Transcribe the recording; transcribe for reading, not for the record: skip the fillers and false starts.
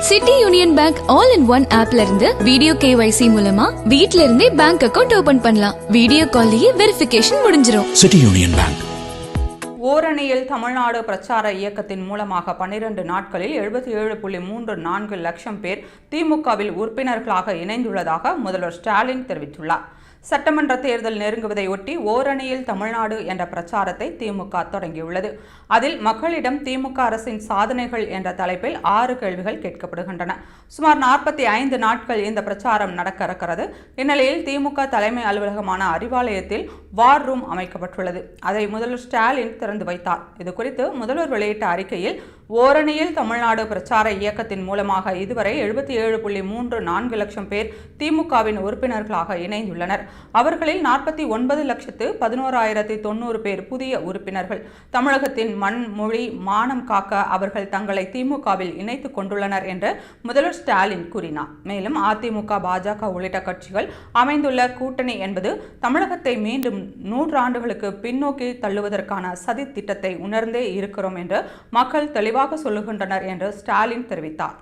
City union bank all in one ஆப்ல இருந்து video KYC மூலமா வீட்ல இருந்தே பேங்க் அக்கவுண்ட் ஓபன் பண்ணலாம். வீடியோ கால்லயே வெரிஃபிகேஷன் முடிஞ்சிரும். City union bank. ஓரணியில் தமிழ்நாடு பிரச்சார இயக்கத்தின் மூலமாக 12 நாட்களில் 77.34 லட்சம் பேர் திமுகவில் உறுப்பினர்களாக இணைந்துள்ளதாக முதல்வர் ஸ்டாலின் தெரிவித்துள்ளார். சட்டமன்ற தேர்தல் நெருங்குவதை ஒட்டி ஓரணியில் தமிழ்நாடு என்ற பிரச்சாரத்தை திமுக தொடங்கியுள்ளது. அதில் மக்களிடம் திமுக அரசின் சாதனைகள் என்ற தலைப்பில் 6 கேள்விகள் கேட்கப்படுகின்றன. சுமார் 45 நாட்கள் இந்த பிரச்சாரம் நடக்க இருக்கிறது. இந்நிலையில் திமுக தலைமை அலுவலகமான அறிவாலயத்தில் வார் ரூம் அமைக்கப்பட்டுள்ளது. அதை முதல்வர் ஸ்டாலின் திறந்து வைத்தார். இதுகுறித்து முதல்வர் வெளியிட்ட அறிக்கையில், ஓரணியில் தமிழ்நாடு பிரச்சார இயக்கத்தின் மூலமாக இதுவரை 77.34 லட்சம் பேர் திமுகவின் உறுப்பினர்களாக இணைந்துள்ளனர். அவர்களில் 49,11,90 பேர் புதிய உறுப்பினர்கள். தமிழகத்தின் மண், மொழி, மானம் காக்க அவர்கள் தங்களை திமுகவில் இணைத்துக் கொண்டுள்ளனர் என்று முதல்வர் ஸ்டாலின் கூறினார். மேலும் அதிமுக, பாஜக உள்ளிட்ட கட்சிகள் அமைந்துள்ள கூட்டணி என்பது தமிழகத்தை மீண்டும் 100 ஆண்டுகளுக்கு பின்னோக்கி தள்ளுவதற்கான சதி திட்டத்தை உணர்ந்தே இருக்கிறோம் என்று மக்கள் தெளிவாக சொல்லுகின்றனர் என்று ஸ்டாலின் தெரிவித்தார்.